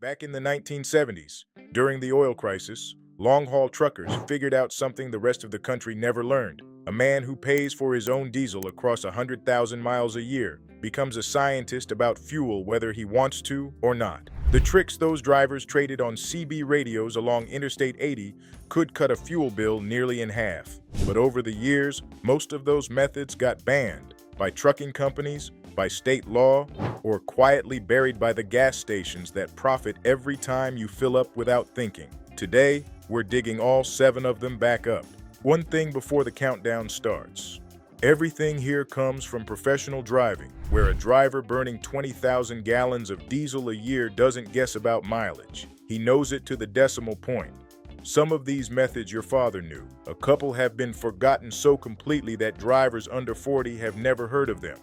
Back in the 1970s, during the oil crisis, long-haul truckers figured out something the rest of the country never learned. A man who pays for his own diesel across 100,000 miles a year becomes a scientist about fuel whether he wants to or not. The tricks those drivers traded on CB radios along Interstate 80 could cut a fuel bill nearly in half. But over the years, most of those methods got banned by trucking companies, by state law, or quietly buried by the gas stations that profit every time you fill up without thinking. Today, we're digging all 7 of them back up. One thing before the countdown starts. Everything here comes from professional driving, where a driver burning 20,000 gallons of diesel a year doesn't guess about mileage. He knows it to the decimal point. Some of these methods your father knew. A couple have been forgotten so completely that drivers under 40 have never heard of them.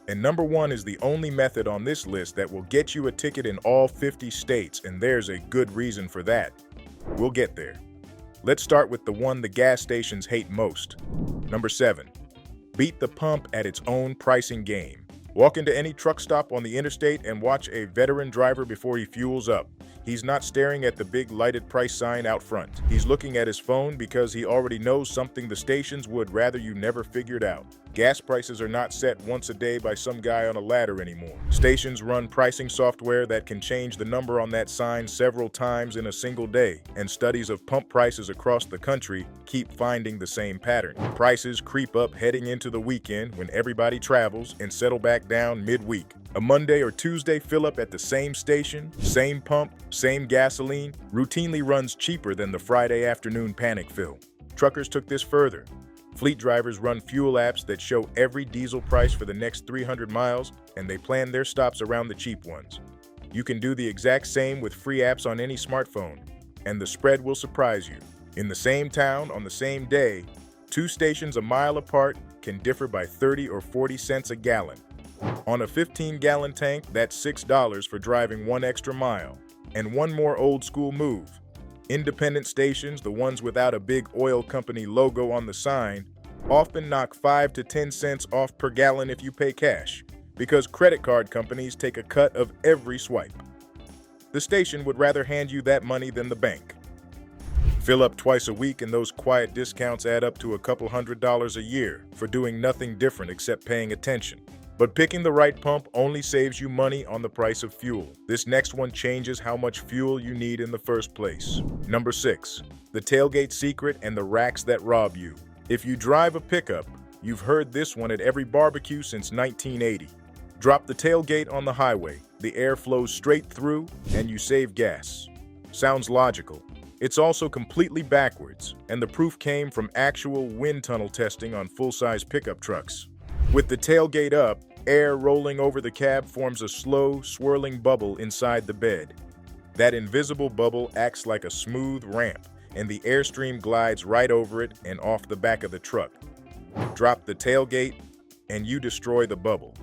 And number 1 is the only method on this list that will get you a ticket in all 50 states, and there's a good reason for that. We'll get there. Let's start with the one the gas stations hate most. Number 7. Beat the pump at its own pricing game. Walk into any truck stop on the interstate and watch a veteran driver before he fuels up. He's not staring at the big lighted price sign out front. He's looking at his phone because he already knows something the stations would rather you never figured out. Gas prices are not set once a day by some guy on a ladder anymore. Stations run pricing software that can change the number on that sign several times in a single day, and studies of pump prices across the country keep finding the same pattern. Prices creep up heading into the weekend when everybody travels and settle back down midweek. A Monday or Tuesday fill-up at the same station, same pump, same gasoline, routinely runs cheaper than the Friday afternoon panic fill. Truckers took this further. Fleet drivers run fuel apps that show every diesel price for the next 300 miles, and they plan their stops around the cheap ones. You can do the exact same with free apps on any smartphone, and the spread will surprise you. In the same town, on the same day, 2 stations a mile apart can differ by 30 or 40 cents a gallon. On a 15-gallon tank, that's $6 for driving 1 extra mile. And one more old-school move. Independent stations, the ones without a big oil company logo on the sign, often knock 5 to 10 cents off per gallon if you pay cash, because credit card companies take a cut of every swipe. The station would rather hand you that money than the bank. Fill up twice a week and those quiet discounts add up to a couple $100s a year for doing nothing different except paying attention. But picking the right pump only saves you money on the price of fuel. This next one changes how much fuel you need in the first place. Number 6. The tailgate secret and the racks that rob you. If you drive a pickup, you've heard this one at every barbecue since 1980. Drop the tailgate on the highway, the air flows straight through, and you save gas. Sounds logical. It's also completely backwards, and the proof came from actual wind tunnel testing on full-size pickup trucks. With the tailgate up, air rolling over the cab forms a slow, swirling bubble inside the bed. That invisible bubble acts like a smooth ramp, and the airstream glides right over it and off the back of the truck. Drop the tailgate, and you destroy the bubble.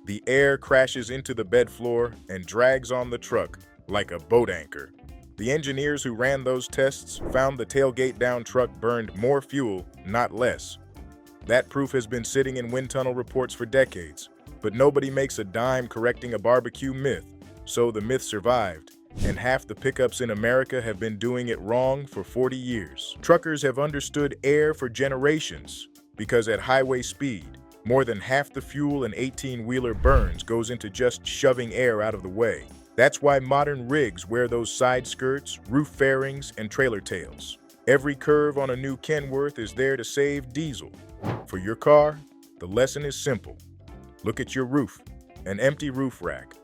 The air crashes into the bed floor and drags on the truck like a boat anchor. The engineers who ran those tests found the tailgate-down truck burned more fuel, not less. That proof has been sitting in wind tunnel reports for decades, but nobody makes a dime correcting a barbecue myth, so the myth survived, and half the pickups in America have been doing it wrong for 40 years. Truckers have understood air for generations, because at highway speed, more than half the fuel an 18-wheeler burns goes into just shoving air out of the way. That's why modern rigs wear those side skirts, roof fairings, and trailer tails. Every curve on a new Kenworth is there to save diesel. For your car, the lesson is simple. Look at your roof, an empty roof rack.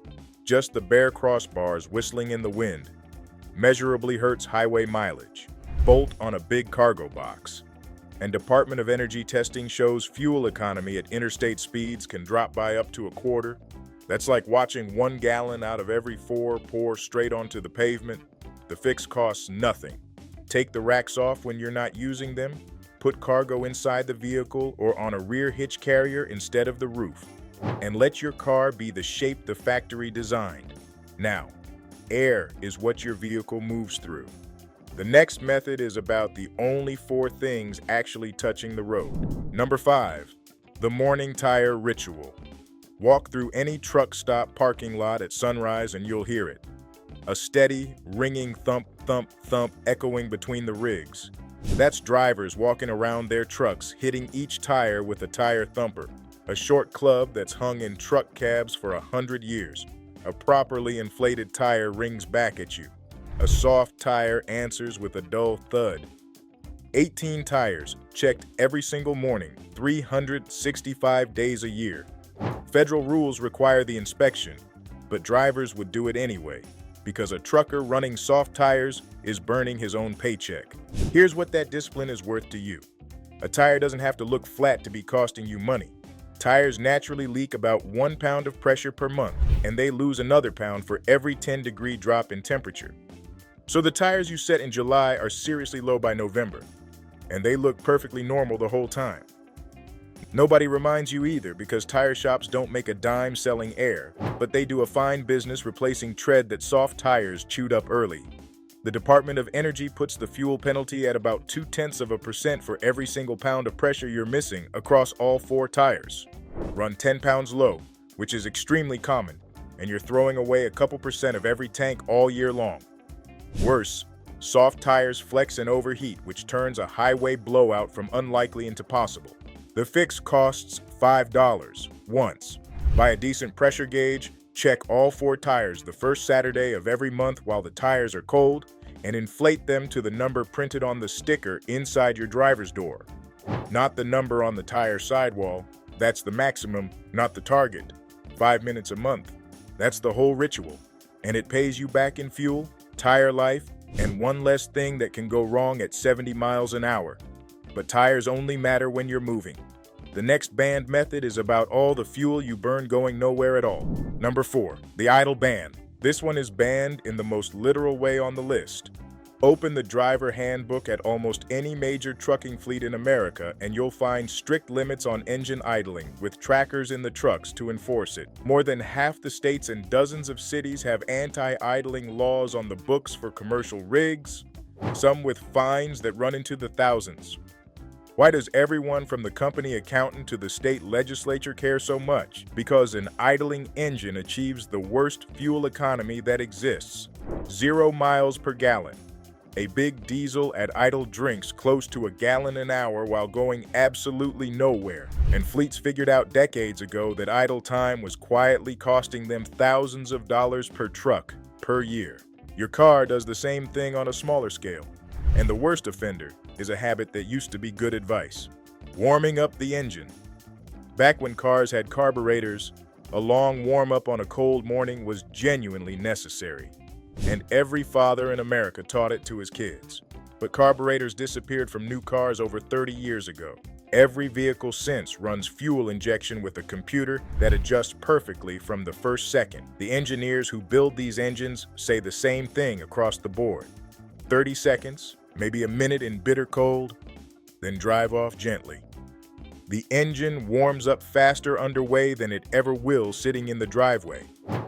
Just the bare crossbars whistling in the wind. Measurably hurts highway mileage. Bolt on a big cargo box. And Department of Energy testing shows fuel economy at interstate speeds can drop by up to a quarter. That's like watching 1 gallon out of every 4 pour straight onto the pavement. The fix costs nothing. Take the racks off when you're not using them. Put cargo inside the vehicle or on a rear hitch carrier instead of the roof. And let your car be the shape the factory designed. Now, air is what your vehicle moves through. The next method is about the only 4 things actually touching the road. Number 5. The morning tire ritual. Walk through any truck stop parking lot at sunrise and you'll hear it. a steady, ringing thump, thump, thump echoing between the rigs. That's drivers walking around their trucks, hitting each tire with a tire thumper, a short club that's hung in truck cabs for 100 years. A properly inflated tire rings back at you. A soft tire answers with a dull thud. 18 tires, checked every single morning, 365 days a year. Federal rules require the inspection, but drivers would do it anyway, because a trucker running soft tires is burning his own paycheck. Here's what that discipline is worth to you. A tire doesn't have to look flat to be costing you money. Tires naturally leak about 1 pound of pressure per month, and they lose another pound for every 10-degree drop in temperature. So the tires you set in July are seriously low by November, and they look perfectly normal the whole time. Nobody reminds you either, because tire shops don't make a dime selling air, but they do a fine business replacing tread that soft tires chewed up early. The Department of Energy puts the fuel penalty at about 0.2% for every single pound of pressure you're missing across all 4 tires. Run 10 pounds low, which is extremely common, and you're throwing away a couple percent of every tank all year long. Worse, soft tires flex and overheat, which turns a highway blowout from unlikely into possible. The fix costs $5 once. Buy a decent pressure gauge, check all 4 tires the first Saturday of every month while the tires are cold, and inflate them to the number printed on the sticker inside your driver's door. Not the number on the tire sidewall. That's the maximum, not the target. 5 minutes a month. That's the whole ritual. And it pays you back in fuel, tire life, and one less thing that can go wrong at 70 miles an hour. But tires only matter when you're moving. The next banned method is about all the fuel you burn going nowhere at all. Number 4, the idle ban. This one is banned in the most literal way on the list. Open the driver handbook at almost any major trucking fleet in America and you'll find strict limits on engine idling with trackers in the trucks to enforce it. More than half the states and dozens of cities have anti-idling laws on the books for commercial rigs, some with fines that run into the thousands. Why does everyone from the company accountant to the state legislature care so much? Because an idling engine achieves the worst fuel economy that exists. 0 miles per gallon. A big diesel at idle drinks close to a gallon an hour while going absolutely nowhere. And fleets figured out decades ago that idle time was quietly costing them thousands of dollars per truck per year. Your car does the same thing on a smaller scale. And the worst offender is a habit that used to be good advice. Warming up the engine. Back when cars had carburetors, a long warm-up on a cold morning was genuinely necessary. And every father in America taught it to his kids. But carburetors disappeared from new cars over 30 years ago. Every vehicle since runs fuel injection with a computer that adjusts perfectly from the first second. The engineers who build these engines say the same thing across the board. 30 seconds, maybe a minute in bitter cold, then drive off gently. The engine warms up faster underway than it ever will sitting in the driveway.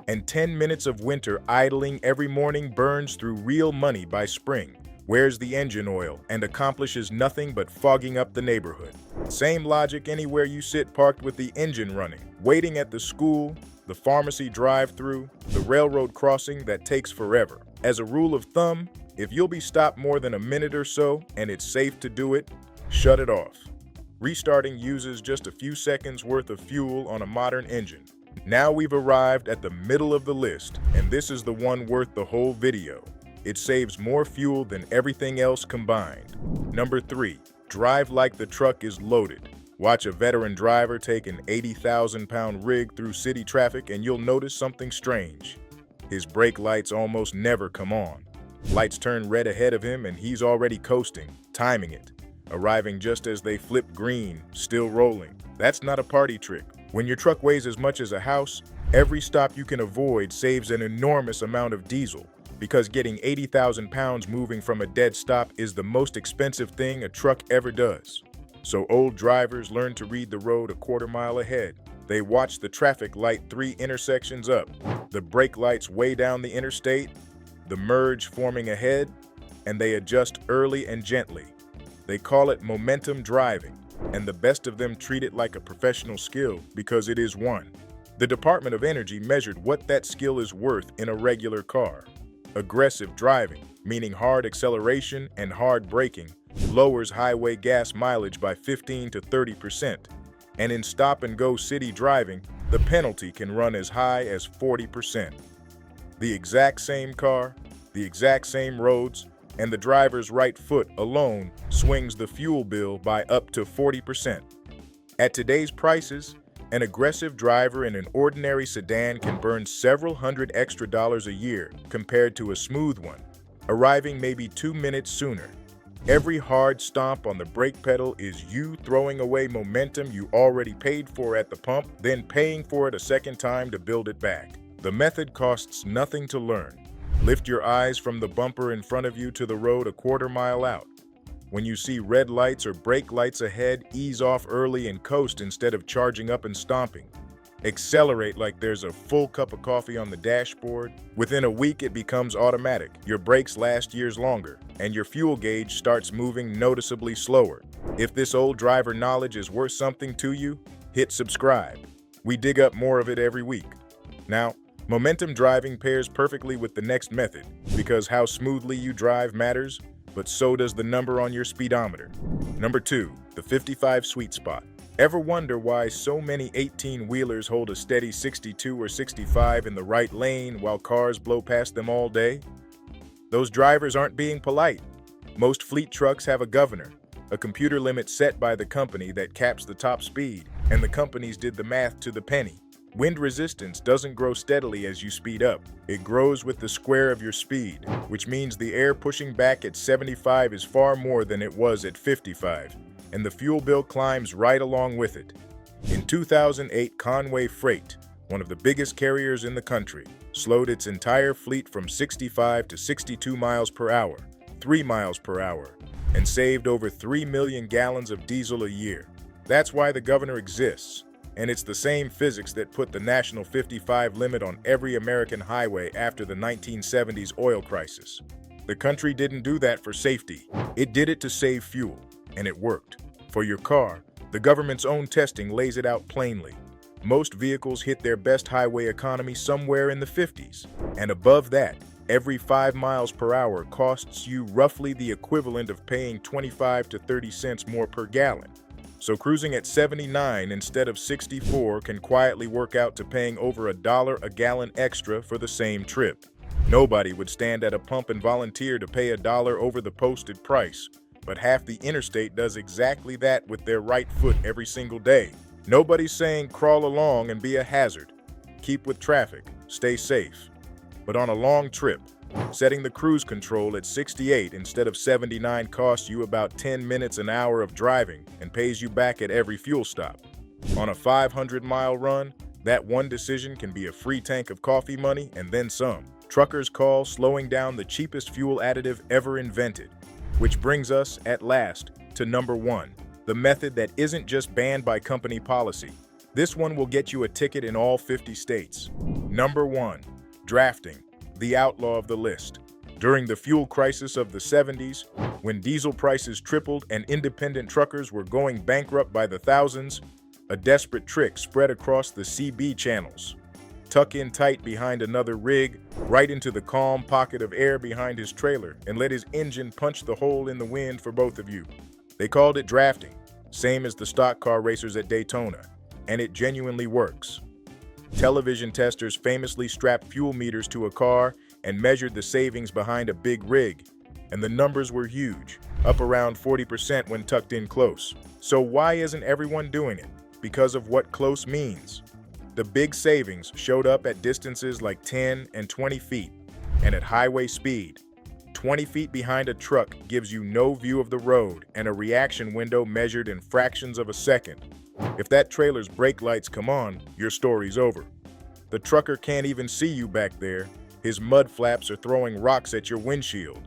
And 10 minutes of winter idling every morning burns through real money by spring, wears the engine oil, and accomplishes nothing but fogging up the neighborhood. Same logic anywhere you sit parked with the engine running, waiting at the school, the pharmacy drive-through, the railroad crossing that takes forever. As a rule of thumb, if you'll be stopped more than a minute or so and it's safe to do it, shut it off. Restarting uses just a few seconds worth of fuel on a modern engine. Now we've arrived at the middle of the list, and this is the one worth the whole video. It saves more fuel than everything else combined. Number 3, drive like the truck is loaded. Watch a veteran driver take an 80,000-pound rig through city traffic and you'll notice something strange. His brake lights almost never come on. Lights turn red ahead of him and he's already coasting, timing it, arriving just as they flip green, still rolling. That's not a party trick. When your truck weighs as much as a house, every stop you can avoid saves an enormous amount of diesel, because getting 80,000 pounds moving from a dead stop is the most expensive thing a truck ever does. So old drivers learn to read the road a quarter mile ahead. They watch the traffic light 3 intersections up, the brake lights way down the interstate, the merge forming ahead, and they adjust early and gently. They call it momentum driving, and the best of them treat it like a professional skill because it is one. The Department of Energy measured what that skill is worth in a regular car. Aggressive driving, meaning hard acceleration and hard braking, lowers highway gas mileage by 15 to 30%. And in stop-and-go city driving, the penalty can run as high as 40%. The exact same car, the exact same roads, and the driver's right foot alone swings the fuel bill by up to 40%. At today's prices, an aggressive driver in an ordinary sedan can burn several hundred extra dollars a year compared to a smooth one, arriving maybe 2 minutes sooner. Every hard stomp on the brake pedal is you throwing away momentum you already paid for at the pump, then paying for it a second time to build it back. The method costs nothing to learn. Lift your eyes from the bumper in front of you to the road a quarter mile out. When you see red lights or brake lights ahead, ease off early and coast instead of charging up and stomping. Accelerate like there's a full cup of coffee on the dashboard. Within a week, it becomes automatic. Your brakes last years longer, and your fuel gauge starts moving noticeably slower. If this old driver knowledge is worth something to you, hit subscribe. We dig up more of it every week. Now, momentum driving pairs perfectly with the next method, because how smoothly you drive matters, but so does the number on your speedometer. Number 2, the 55 sweet spot. Ever wonder why so many 18-wheelers hold a steady 62 or 65 in the right lane while cars blow past them all day? Those drivers aren't being polite. Most fleet trucks have a governor, a computer limit set by the company that caps the top speed, and the companies did the math to the penny. Wind resistance doesn't grow steadily as you speed up. It grows with the square of your speed, which means the air pushing back at 75 is far more than it was at 55, and the fuel bill climbs right along with it. In 2008, Conway Freight, one of the biggest carriers in the country, slowed its entire fleet from 65 to 62 miles per hour, 3 miles per hour, and saved over 3 million gallons of diesel a year. That's why the governor exists. And it's the same physics that put the national 55 limit on every American highway after the 1970s oil crisis. The country didn't do that for safety. It did it to save fuel, and it worked. For your car, the government's own testing lays it out plainly. Most vehicles hit their best highway economy somewhere in the 50s, and above that, every 5 miles per hour costs you roughly the equivalent of paying 25 to 30 cents more per gallon. So cruising at 79 instead of 64 can quietly work out to paying over $1 a gallon extra for the same trip. Nobody would stand at a pump and volunteer to pay $1 over the posted price, but half the interstate does exactly that with their right foot every single day. Nobody's saying crawl along and be a hazard. Keep with traffic, stay safe. But on a long trip, setting the cruise control at 68 instead of 79 costs you about 10 minutes an hour of driving and pays you back at every fuel stop. On a 500-mile run, that one decision can be a free tank of coffee money and then some. Truckers call slowing down the cheapest fuel additive ever invented. Which brings us, at last, to number 1, the method that isn't just banned by company policy. This one will get you a ticket in all 50 states. Number 1, drafting. The outlaw of the list. During the fuel crisis of the 70s, when diesel prices tripled and independent truckers were going bankrupt by the thousands, a desperate trick spread across the CB channels. Tuck in tight behind another rig, right into the calm pocket of air behind his trailer, and let his engine punch the hole in the wind for both of you. They called it drafting, same as the stock car racers at Daytona, and it genuinely works. Television testers famously strapped fuel meters to a car and measured the savings behind a big rig, and the numbers were huge, up around 40% when tucked in close. So why isn't everyone doing it? Because of what close means. The big savings showed up at distances like 10 and 20 feet, and at highway speed. 20 feet behind a truck gives you no view of the road and a reaction window measured in fractions of a second. If that trailer's brake lights come on, your story's over. The trucker can't even see you back there. His mud flaps are throwing rocks at your windshield.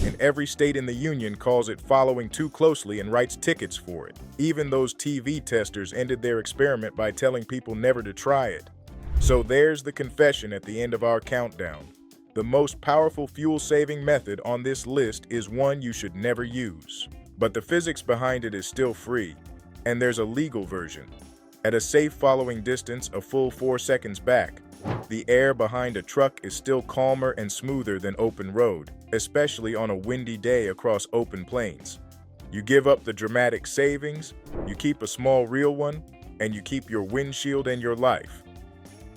And every state in the union calls it following too closely and writes tickets for it. Even those TV testers ended their experiment by telling people never to try it. So there's the confession at the end of our countdown. The most powerful fuel-saving method on this list is one you should never use. But the physics behind it is still free. And there's a legal version. At a safe following distance, a full 4 seconds back, The air behind a truck is still calmer and smoother than open road, especially on a windy day across open plains. You give up the dramatic savings, you keep a small real one, and you keep your windshield and your life.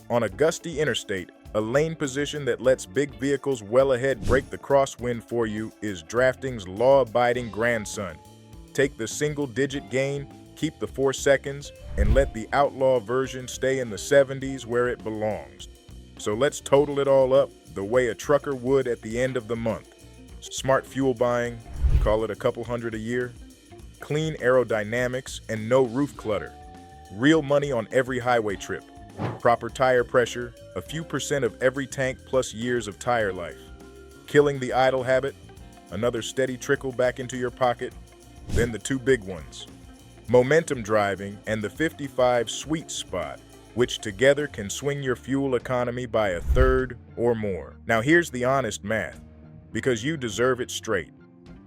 On a gusty interstate, a lane position that lets big vehicles well ahead break the crosswind for you is drafting's law-abiding grandson. Take the single-digit gain, keep the 4 seconds, and let the outlaw version stay in the 70s where it belongs. So let's total it all up the way a trucker would at the end of the month. Smart fuel buying, call it a couple hundred a year. Clean aerodynamics and no roof clutter. Real money on every highway trip. Proper tire pressure, a few percent of every tank plus years of tire life. Killing the idle habit, another steady trickle back into your pocket. Then the 2 big ones. Momentum driving and the 55 sweet spot, which together can swing your fuel economy by a third or more. Now here's the honest math, because you deserve it straight.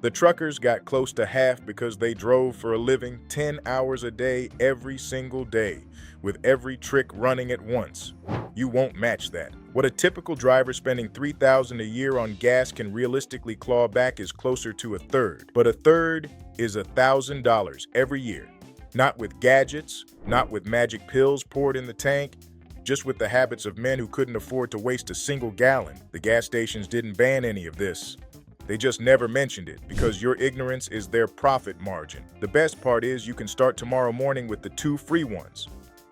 The truckers got close to half because they drove for a living 10 hours a day every single day, with every trick running at once. You won't match that. What a typical driver spending $3,000 a year on gas can realistically claw back is closer to a third. But a third is $1,000 every year. Not with gadgets, not with magic pills poured in the tank, just with the habits of men who couldn't afford to waste a single gallon. The gas stations didn't ban any of this. They just never mentioned it because your ignorance is their profit margin. The best part is you can start tomorrow morning with the 2 free ones.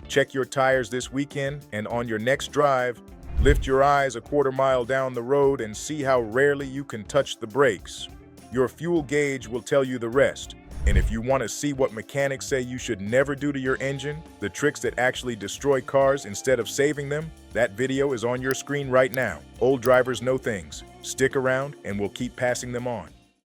Check your tires this weekend, and on your next drive, lift your eyes a quarter mile down the road and see how rarely you can touch the brakes. Your fuel gauge will tell you the rest. And if you want to see what mechanics say you should never do to your engine, the tricks that actually destroy cars instead of saving them, that video is on your screen right now. Old drivers know things. Stick around and we'll keep passing them on.